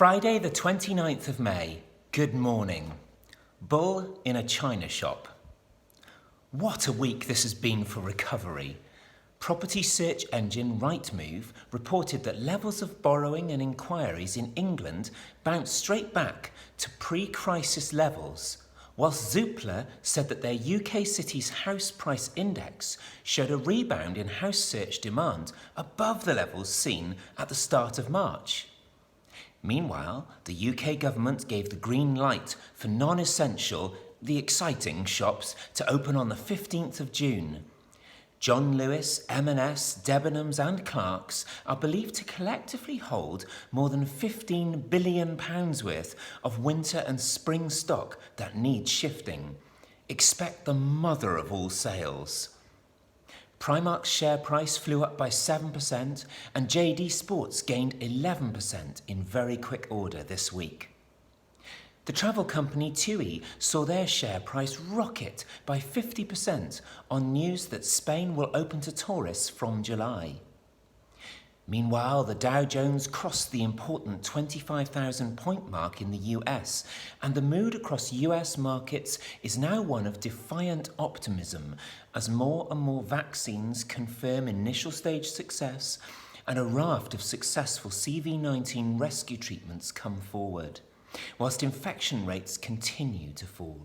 Friday the 29th of May. Good morning. Bull in a china shop. What a week this has been for recovery. Property search engine Rightmove reported that levels of borrowing and inquiries in England bounced straight back to pre-crisis levels, whilst Zoopla said that their UK cities house price index showed a rebound in house search demand above the levels seen at the start of March. Meanwhile, the UK government gave the green light for non-essential, the exciting shops to open on the 15th of June. John Lewis, M&S, Debenhams and Clarks are believed to collectively hold more than £15 billion worth of winter and spring stock that needs shifting. Expect the mother of all sales. Primark's share price flew up by 7% and JD Sports gained 11% in very quick order this week. The travel company TUI saw their share price rocket by 50% on news that Spain will open to tourists from July. Meanwhile, the Dow Jones crossed the important 25,000 point mark in the US, and the mood across US markets is now one of defiant optimism as more and more vaccines confirm initial stage success and a raft of successful CV-19 rescue treatments come forward, whilst infection rates continue to fall.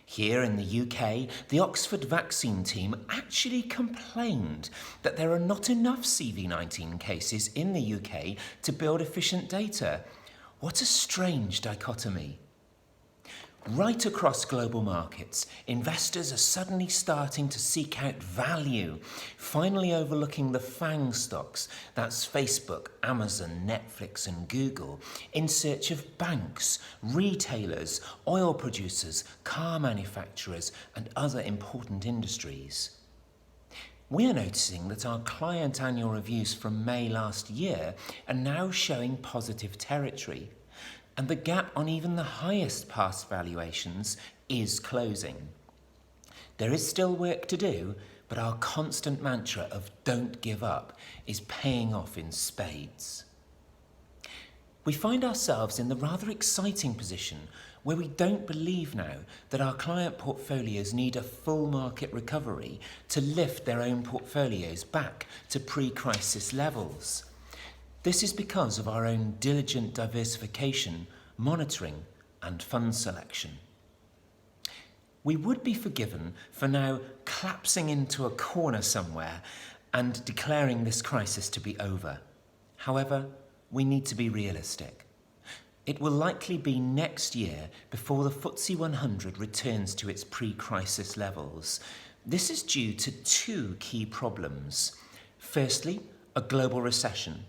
Here in the UK, the Oxford vaccine team actually complained that there are not enough CV-19 cases in the UK to build efficient data. What a strange dichotomy. Right across global markets, investors are suddenly starting to seek out value, finally overlooking the FANG stocks, that's Facebook, Amazon, Netflix and Google, in search of banks, retailers, oil producers, car manufacturers and other important industries. We are noticing that our client annual reviews from May last year are now showing positive territory, and the gap on even the highest past valuations is closing. There is still work to do, but our constant mantra of don't give up is paying off in spades. We find ourselves in the rather exciting position where we don't believe now that our client portfolios need a full market recovery to lift their own portfolios back to pre-crisis levels. This is because of our own diligent diversification, monitoring and fund selection. We would be forgiven for now collapsing into a corner somewhere and declaring this crisis to be over. However, we need to be realistic. It will likely be next year before the FTSE 100 returns to its pre-crisis levels. This is due to two key problems. Firstly, a global recession,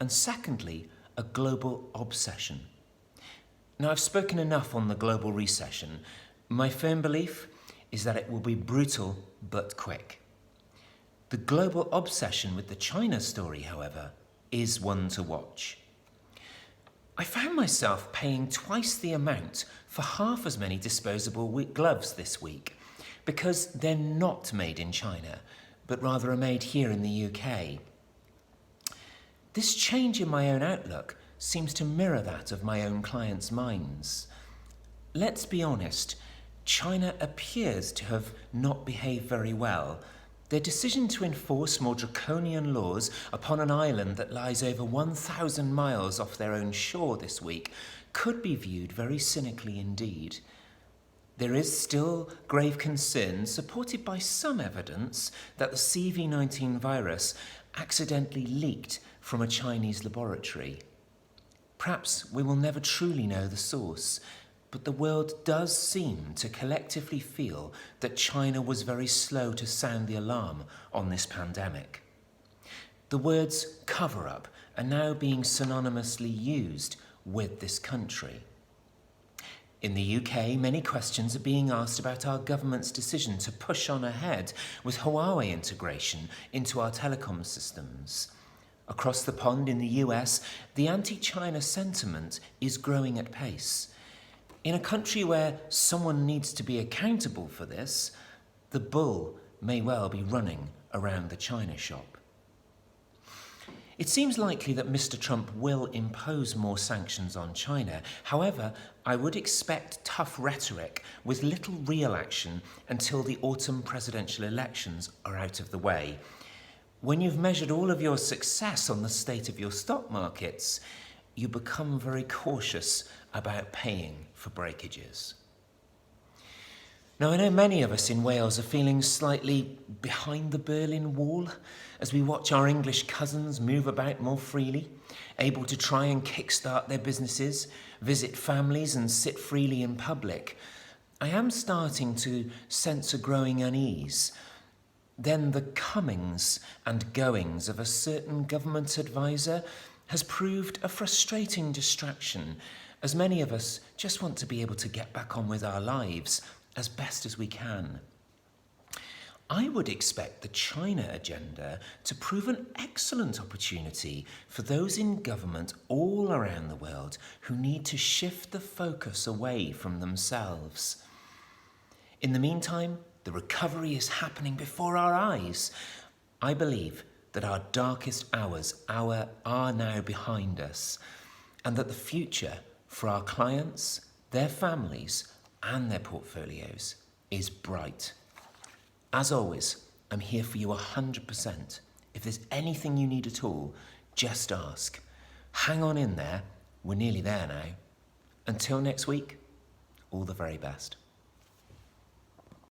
and secondly, a global obsession. Now, I've spoken enough on the global recession. My firm belief is that it will be brutal but quick. The global obsession with the China story, however, is one to watch. I found myself paying twice the amount for half as many disposable gloves this week because they're not made in China, but rather are made here in the UK. This change in my own outlook seems to mirror that of my own clients' minds. Let's be honest, China appears to have not behaved very well. Their decision to enforce more draconian laws upon an island that lies over 1,000 miles off their own shore this week could be viewed very cynically indeed. There is still grave concern, supported by some evidence, that the CV-19 virus accidentally leaked from a Chinese laboratory. Perhaps we will never truly know the source, but the world does seem to collectively feel that China was very slow to sound the alarm on this pandemic. The words cover-up are now being synonymously used with this country. In the UK, many questions are being asked about our government's decision to push on ahead with Huawei integration into our telecom systems. Across the pond in the US, the anti-China sentiment is growing at pace. In a country where someone needs to be accountable for this, the bull may well be running around the China shop. It seems likely that Mr. Trump will impose more sanctions on China. However, I would expect tough rhetoric with little real action until the autumn presidential elections are out of the way. When you've measured all of your success on the state of your stock markets, you become very cautious about paying for breakages. Now, I know many of us in Wales are feeling slightly behind the Berlin Wall as we watch our English cousins move about more freely, able to try and kickstart their businesses, visit families and sit freely in public. I am starting to sense a growing unease. Then the comings and goings of a certain government advisor has proved a frustrating distraction, as many of us just want to be able to get back on with our lives as best as we can. I would expect the China agenda to prove an excellent opportunity for those in government all around the world who need to shift the focus away from themselves. In the meantime, the recovery is happening before our eyes. I believe that our darkest hours are now behind us, and that the future for our clients, their families, and their portfolios is bright. As always, I'm here for you 100%. If there's anything you need at all, just ask. Hang on in there. We're nearly there now. Until next week, all the very best.